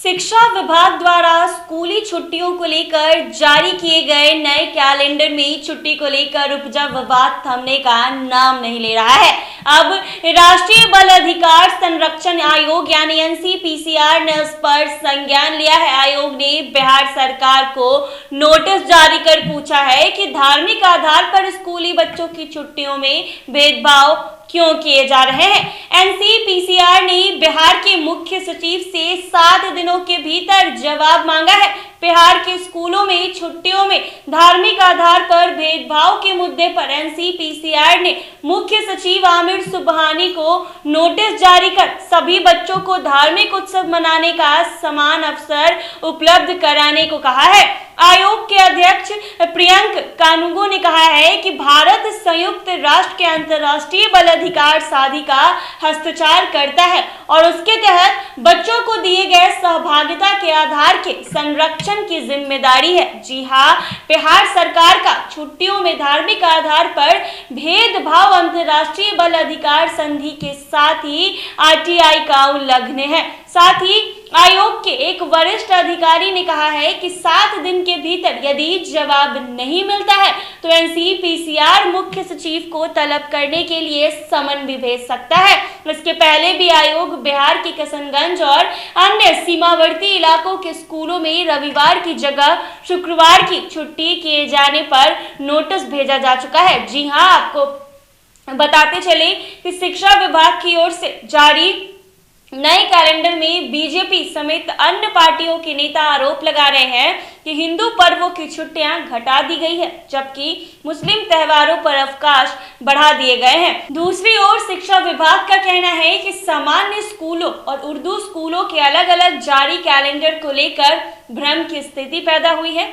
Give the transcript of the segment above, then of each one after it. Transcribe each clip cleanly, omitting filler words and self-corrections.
शिक्षा विभाग द्वारा स्कूली छुट्टियों को लेकर जारी किए गए नए कैलेंडर में छुट्टी को लेकर उपजा विवाद थमने का नाम नहीं ले रहा है। अब राष्ट्रीय बाल अधिकार संरक्षण आयोग यानी एनसीपीसीआर ने इस पर संज्ञान लिया है। आयोग ने बिहार सरकार को नोटिस जारी कर पूछा है कि धार्मिक आधार पर स्कूली बच्चों की छुट्टियों में भेदभाव क्यों किए जा रहे हैं। एनसीपीसीआर ने बिहार के मुख्य सचिव से 7 दिनों के भीतर जवाब मांगा है। बिहार के स्कूलों में छुट्टियों में धार्मिक आधार पर भेदभाव के मुद्दे पर एनसीपीसीआर ने मुख्य सचिव आमिर सुबहानी को नोटिस जारी कर सभी बच्चों को धार्मिक उत्सव मनाने का समान अवसर उपलब्ध कराने को कहा है। आयोग के अध्यक्ष प्रियंक कानूगो ने कहा है कि भारत संयुक्त राष्ट्र के अंतर्राष्ट्रीय बाल अधिकार संधि का हस्ताक्षर करता है और उसके तहत बच्चों को दिए गए सहभागिता के आधार के संरक्षण की जिम्मेदारी है। जी हाँ, बिहार सरकार का छुट्टियों में धार्मिक आधार पर भेदभाव अंतर्राष्ट्रीय बाल अधिकार संधि के साथ ही आरटीआई का उल्लंघन है। साथ ही आयोग के एक वरिष्ठ अधिकारी ने कहा है कि 7 दिन के भीतर यदि जवाब नहीं मिलता है तो एनसीपीसीआर मुख्य सचिव को तलब करने के लिए समन भी भेज सकता है। इसके पहले भी आयोग बिहार के किशनगंज और अन्य सीमावर्ती इलाकों के स्कूलों में रविवार की जगह शुक्रवार की छुट्टी किए जाने पर नोटिस भेजा जा चुका है। जी हाँ, आपको बताते चले कि शिक्षा विभाग की ओर से जारी नए कैलेंडर में बीजेपी समेत अन्य पार्टियों के नेता आरोप लगा रहे हैं कि हिंदू पर्वों की छुट्टियां घटा दी गई है, जबकि मुस्लिम त्योहारों पर अवकाश बढ़ा दिए गए हैं। दूसरी ओर शिक्षा विभाग का कहना है कि सामान्य स्कूलों और उर्दू स्कूलों के अलग अलग जारी कैलेंडर को लेकर भ्रम की स्थिति पैदा हुई है।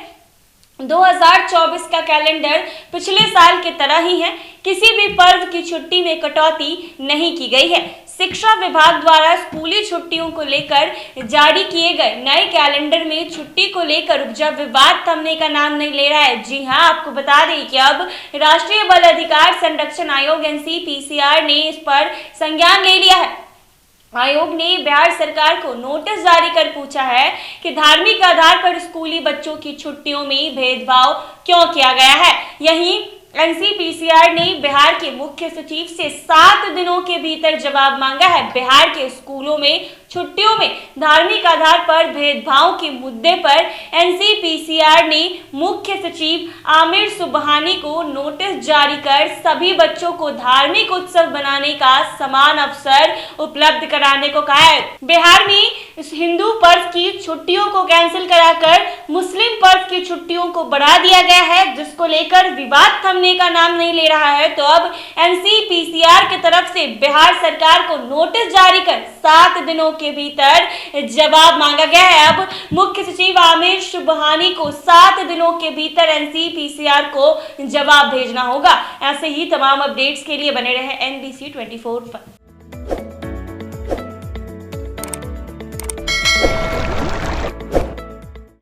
2024 का कैलेंडर पिछले साल की तरह ही है। किसी भी पर्व की छुट्टी में कटौती नहीं की गई है। शिक्षा विभाग द्वारा स्कूली छुट्टियों को लेकर जारी किए गए नए कैलेंडर में छुट्टी को लेकर उपजा विवाद थमने का नाम नहीं ले रहा है। जी हां, आपको बता दें कि अब राष्ट्रीय बाल अधिकार संरक्षण आयोग एनसीपीसीआर ने इस पर संज्ञान ले लिया है। आयोग ने बिहार सरकार को नोटिस जारी कर पूछा है कि धार्मिक आधार पर स्कूली बच्चों की छुट्टियों में भेदभाव क्यों किया गया है। यहीं एनसीपीसीआर ने बिहार के मुख्य सचिव से 7 दिनों के भीतर जवाब मांगा है। बिहार के स्कूलों में छुट्टियों में धार्मिक आधार पर भेदभाव के मुद्दे पर एनसीपीसीआर ने मुख्य सचिव आमिर सुबहानी को नोटिस जारी कर सभी बच्चों को धार्मिक उत्सव मनाने का समान अवसर उपलब्ध कराने को कहा है। बिहार में हिंदू पर्व की छुट्टियों को कैंसिल कराकर मुस्लिम पर्व की छुट्टियों को बढ़ा दिया गया है, जिसको लेकर विवाद थमने का नाम नहीं ले रहा है। तो अब एनसीपीसीआर की तरफ से बिहार सरकार को नोटिस जारी कर 7 दिनों के भीतर जवाब मांगा गया है। अब मुख्य सचिव आमिर सुबहानी को 7 दिनों के भीतर एनसीपीसीआर को जवाब भेजना होगा। ऐसे ही तमाम अपडेट्स के लिए बने रहे NBC 24 पर।